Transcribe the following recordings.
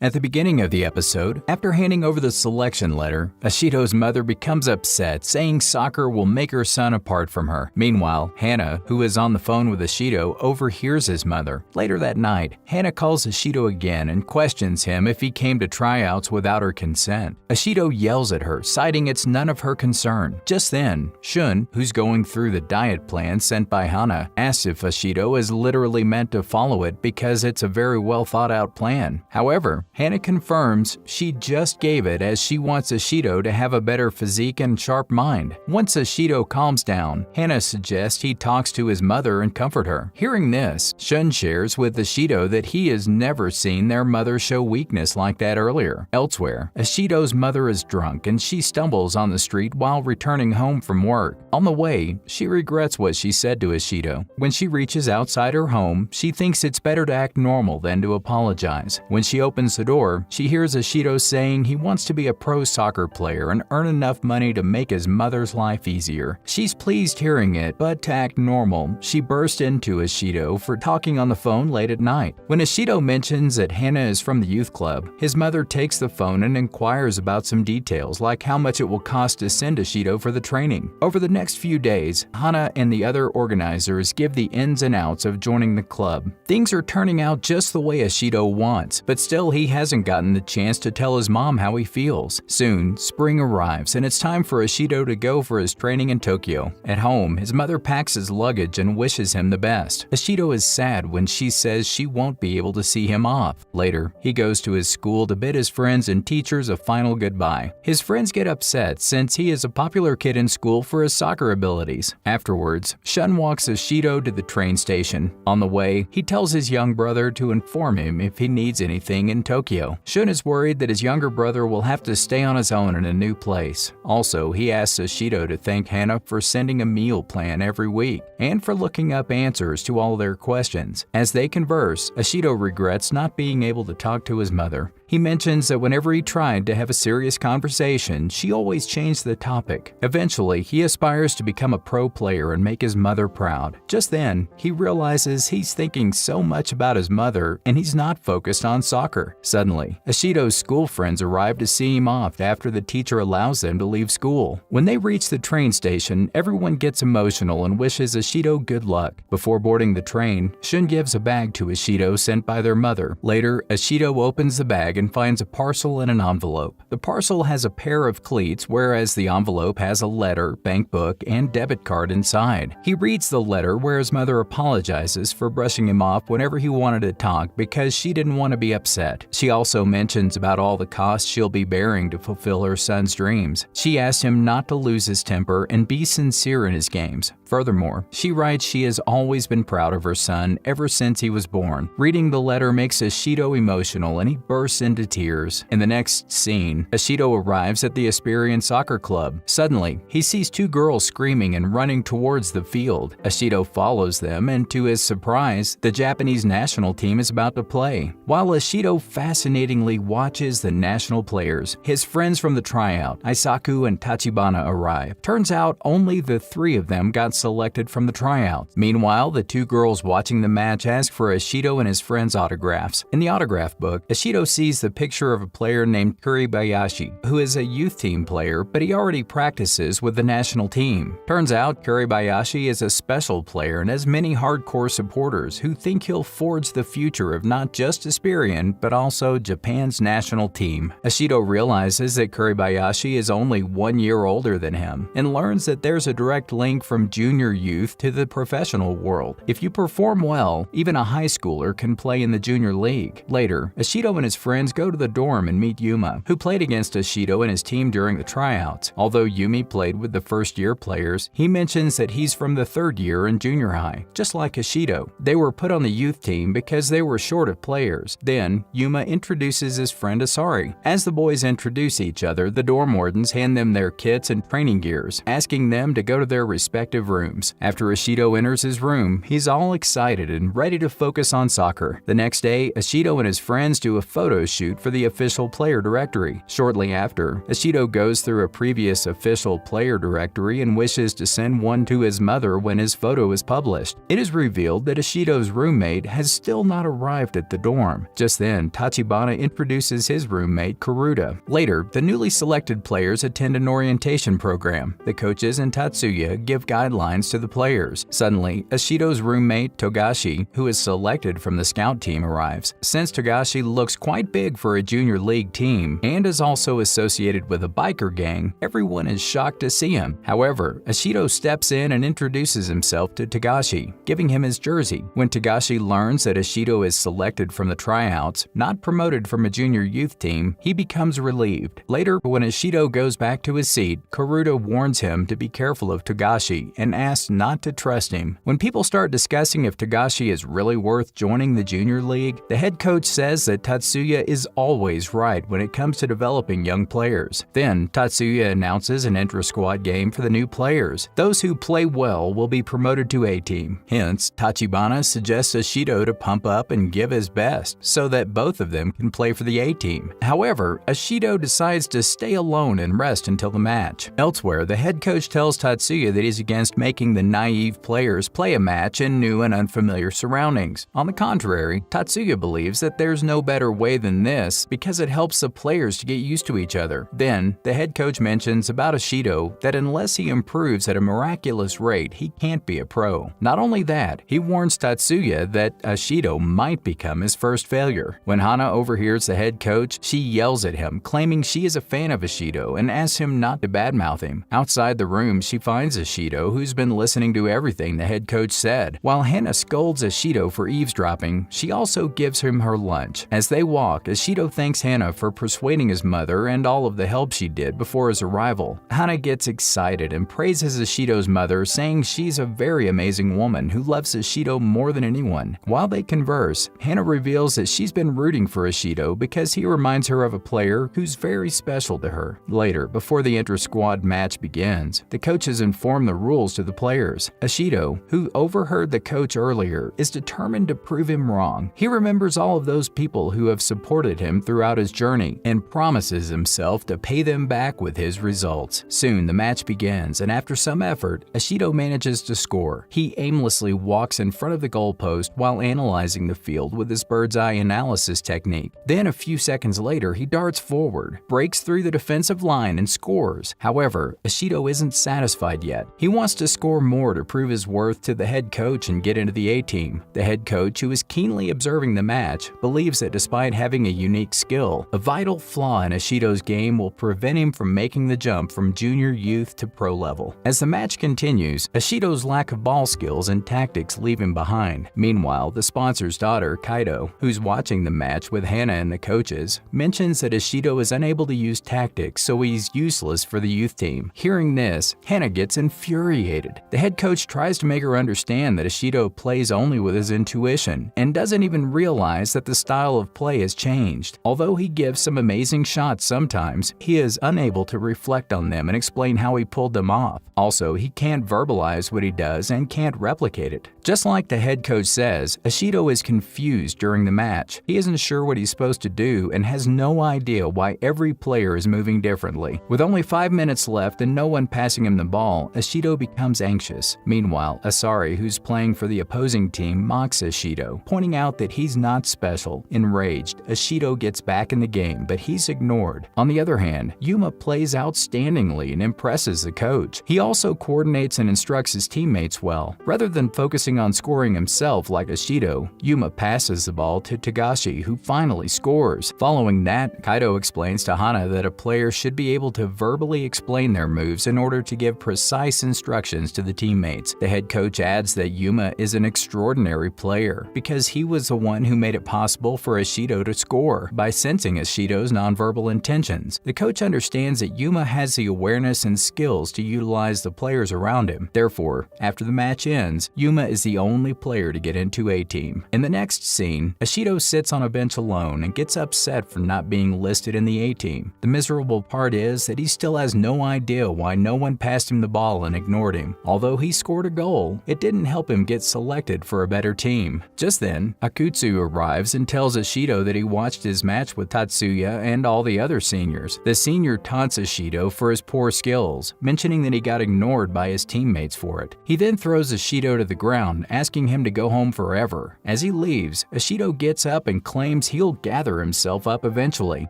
At the beginning of the episode, after handing over the selection letter, Ashito's mother becomes upset, saying soccer will make her son apart from her. Meanwhile, Hana, who is on the phone with Ashito, overhears his mother. Later that night, Hana calls Ashito again and questions him if he came to tryouts without her consent. Ashito yells at her, citing it's none of her concern. Just then, Shun, who's going through the diet plan sent by Hana, asks if Ashito is literally meant to follow it because it's a very well thought out plan. However, Hana confirms she just gave it as she wants Ashito to have a better physique and sharp mind. Once Ashito calms down, Hana suggests he talks to his mother and comfort her. Hearing this, Shun shares with Ashito that he has never seen their mother show weakness like that earlier. Elsewhere, Ashito's mother is drunk and she stumbles on the street while returning home from work. On the way, she regrets what she said to Ashito. When she reaches outside her home, she thinks it's better to act normal than to apologize. When she opens the door, she hears Ashito saying he wants to be a pro soccer player and earn enough money to make his mother's life easier. She's pleased hearing it, but to act normal, she bursts into Ashito for talking on the phone late at night. When Ashito mentions that Hana is from the youth club, his mother takes the phone and inquires about some details like how much it will cost to send Ashito for the training. Over the next few days, Hana and the other organizers give the ins and outs of joining the club. Things are turning out just the way Ashito wants, but still he hasn't gotten the chance to tell his mom how he feels. Soon, spring arrives and it's time for Ashito to go for his training in Tokyo. At home, his mother packs his luggage and wishes him the best. Ashito is sad when she says she won't be able to see him off. Later, he goes to his school to bid his friends and teachers a final goodbye. His friends get upset since he is a popular kid in school for his soccer abilities. Afterwards, Shun walks Ashito to the train station. On the way, he tells his young brother to inform him if he needs anything in Tokyo. Shun is worried that his younger brother will have to stay on his own in a new place. Also, he asks Ashito to thank Hana for sending a meal plan every week and for looking up answers to all their questions. As they converse, Ashito regrets not being able to talk to his mother. He mentions that whenever he tried to have a serious conversation, she always changed the topic. Eventually, he aspires to become a pro player and make his mother proud. Just then, he realizes he's thinking so much about his mother and he's not focused on soccer. Suddenly, Ashito's school friends arrive to see him off after the teacher allows them to leave school. When they reach the train station, everyone gets emotional and wishes Ashito good luck. Before boarding the train, Shun gives a bag to Ashito sent by their mother. Later, Ashito opens the bag and finds a parcel in an envelope. The parcel has a pair of cleats, whereas the envelope has a letter, bank book, and debit card inside. He reads the letter where his mother apologizes for brushing him off whenever he wanted to talk because she didn't want to be upset. She also mentions about all the costs she'll be bearing to fulfill her son's dreams. She asks him not to lose his temper and be sincere in his games. Furthermore, she writes she has always been proud of her son ever since he was born. Reading the letter makes Ashito emotional and he bursts into tears. In the next scene, Ashito arrives at the Aspirian Soccer Club. Suddenly, he sees two girls screaming and running towards the field. Ashito follows them and to his surprise, the Japanese national team is about to play. While Ashito fascinatingly watches the national players, his friends from the tryout, Isaku and Tachibana, arrive. Turns out only the three of them got selected from the tryout. Meanwhile, the two girls watching the match ask for Ashito and his friends' autographs. In the autograph book, Ashito sees the picture of a player named Kuribayashi, who is a youth team player, but he already practices with the national team. Turns out Kuribayashi is a special player and has many hardcore supporters who think he'll forge the future of not just Aspirian, but also Japan's national team. Ashito realizes that Kuribayashi is only 1 year older than him and learns that there's a direct link from junior youth to the professional world. If you perform well, even a high schooler can play in the junior league. Later, Ashito and his friends go to the dorm and meet Yuma, who played against Ashito and his team during the tryouts. Although Yumi played with the first-year players, he mentions that he's from the third year in junior high. Just like Ashito, they were put on the youth team because they were short of players. Then, Yuma introduces his friend Asari. As the boys introduce each other, the dorm wardens hand them their kits and training gears, asking them to go to their respective rooms. After Ashito enters his room, he's all excited and ready to focus on soccer. The next day, Ashito and his friends do a photo shoot for the official player directory. Shortly after, Ashito goes through a previous official player directory and wishes to send one to his mother when his photo is published. It is revealed that Ashito's roommate has still not arrived at the dorm. Just then, Tachibana introduces his roommate, Kuruda. Later, the newly selected players attend an orientation program. The coaches and Tatsuya give guidelines to the players. Suddenly, Ashito's roommate, Togashi, who is selected from the scout team, arrives. Since Togashi looks quite big for a junior league team and is also associated with a biker gang, everyone is shocked to see him. However, Ashito steps in and introduces himself to Togashi, giving him his jersey. When Togashi learns that Ashito is selected from the tryouts, not promoted from a junior youth team, he becomes relieved. Later, when Ashito goes back to his seat, Kuruda warns him to be careful of Togashi and asks not to trust him. When people start discussing if Togashi is really worth joining the junior league, the head coach says that Tatsuya is always right when it comes to developing young players. Then, Tatsuya announces an intra-squad game for the new players. Those who play well will be promoted to A-team. Hence, Tachibana suggests Ashito to pump up and give his best so that both of them can play for the A-team. However, Ashito decides to stay alone and rest until the match. Elsewhere, the head coach tells Tatsuya that he's against making the naive players play a match in new and unfamiliar surroundings. On the contrary, Tatsuya believes that there's no better way than this because it helps the players to get used to each other. Then, the head coach mentions about Ashito that unless he improves at a miraculous rate, he can't be a pro. Not only that, he warns Tatsuya that Ashito might become his first failure. When Hana overhears the head coach, she yells at him, claiming she is a fan of Ashito and asks him not to badmouth him. Outside the room, she finds Ashito, who's been listening to everything the head coach said. While Hana scolds Ashito for eavesdropping, she also gives him her lunch. As they walk, Ashito thanks Hana for persuading his mother and all of the help she did before his arrival. Hana gets excited and praises Ashito's mother, saying she's a very amazing woman who loves Ashito more than anyone. While they converse, Hana reveals that she's been rooting for Ashito because he reminds her of a player who's very special to her. Later, before the inter-squad match begins, the coaches inform the rules to the players. Ashito, who overheard the coach earlier, is determined to prove him wrong. He remembers all of those people who have supported him throughout his journey and promises himself to pay them back with his results. Soon, the match begins, and after some effort, Ashito manages to score. He aimlessly walks in front of the goalpost while analyzing the field with his bird's-eye analysis technique. Then, a few seconds later, he darts forward, breaks through the defensive line, and scores. However, Ashito isn't satisfied yet. He wants to score more to prove his worth to the head coach and get into the A-team. The head coach, who is keenly observing the match, believes that despite having a unique skill, a vital flaw in Ashito's game will prevent him from making the jump from junior youth to pro level. As the match continues, Ashito's lack of ball skills and tactics leave him behind. Meanwhile, the sponsor's daughter, Kaido, who's watching the match with Hana and the coaches, mentions that Ashito is unable to use tactics, so he's useless for the youth team. Hearing this, Hana gets infuriated. The head coach tries to make her understand that Ashito plays only with his intuition and doesn't even realize that the style of play has changed. Although he gives some amazing shots sometimes, he is unable to reflect on them and explain how he pulled them off. Also, he can't verbalize what he does and can't replicate it. Just like the head coach says, Ashito is confused during the match. He isn't sure what he's supposed to do and has no idea why every player is moving differently. With only 5 minutes left and no one passing him the ball, Ashito becomes anxious. Meanwhile, Asari, who's playing for the opposing team, mocks Ashito, pointing out that he's not special. Enraged, Ashito gets back in the game, but he's ignored. On the other hand, Yuma plays outstandingly and impresses the coach. He also coordinates and instructs his teammates well. Rather than focusing on scoring himself like Ashito, Yuma passes the ball to Togashi, who finally scores. Following that, Kaido explains to Hana that a player should be able to verbally explain their moves in order to give precise instructions to the teammates. The head coach adds that Yuma is an extraordinary player because he was the one who made it possible for Ashito to score by sensing Ashito's nonverbal intentions. The coach understands that Yuma has the awareness and skills to utilize the players around him. Therefore, after the match ends, Yuma is the only player to get into A-team. In the next scene, Ashito sits on a bench alone and gets upset for not being listed in the A-team. The miserable part is that he still has no idea why no one passed him the ball and ignored him. Although he scored a goal, it didn't help him get selected for a better team. Just then, Akutsu arrives and tells Ashito that he watched his match with Tatsuya and all the other seniors. The senior taunts Ashito for his poor skills, mentioning that he got ignored by his teammates for it. He then throws Ashito to the ground, asking him to go home forever. As he leaves, Ashito gets up and claims claims he'll gather himself up eventually.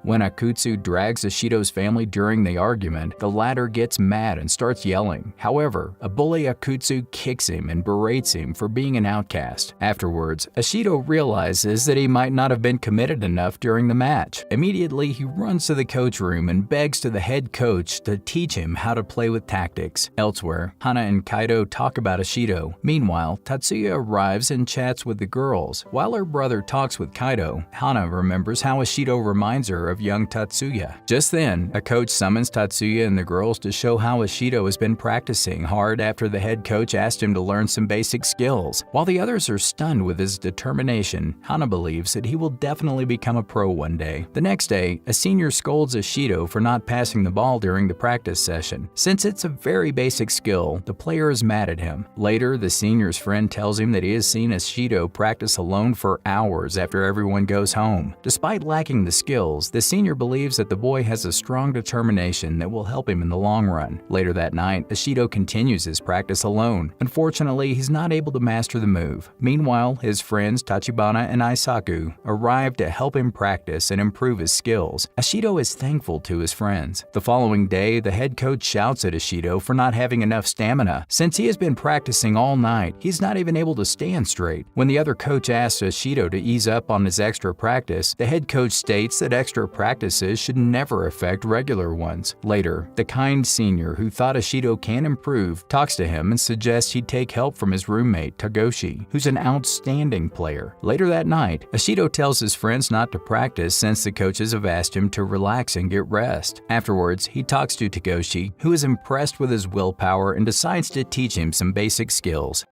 When Akutsu drags Ashito's family during the argument, the latter gets mad and starts yelling. However, a bully Akutsu kicks him and berates him for being an outcast. Afterwards, Ashito realizes that he might not have been committed enough during the match. Immediately, he runs to the coach room and begs to the head coach to teach him how to play with tactics. Elsewhere, Hana and Kaido talk about Ashito. Meanwhile, Tatsuya arrives and chats with the girls. While her brother talks with Kaido, Hana remembers how Ashito reminds her of young Tatsuya. Just then, a coach summons Tatsuya and the girls to show how Ashito has been practicing hard after the head coach asked him to learn some basic skills. While the others are stunned with his determination, Hana believes that he will definitely become a pro one day. The next day, a senior scolds Ashito for not passing the ball during the practice session. Since it's a very basic skill, the player is mad at him. Later, the senior's friend tells him that he has seen Ashito practice alone for hours after everyone goes home. Despite lacking the skills, the senior believes that the boy has a strong determination that will help him in the long run. Later that night, Ashito continues his practice alone. Unfortunately, he's not able to master the move. Meanwhile, his friends Tachibana and Aisaku arrive to help him practice and improve his skills. Ashito is thankful to his friends. The following day, the head coach shouts at Ashito for not having enough stamina. Since he has been practicing all night, he's not even able to stand straight. When the other coach asks Ashito to ease up on his extra practice, the head coach states that extra practices should never affect regular ones. Later, the kind senior who thought Ashito can improve talks to him and suggests he take help from his roommate Tagoshi, who's an outstanding player. Later that night, Ashito tells his friends not to practice since the coaches have asked him to relax and get rest. Afterwards, he talks to Tagoshi, who is impressed with his willpower and decides to teach him some basic skills.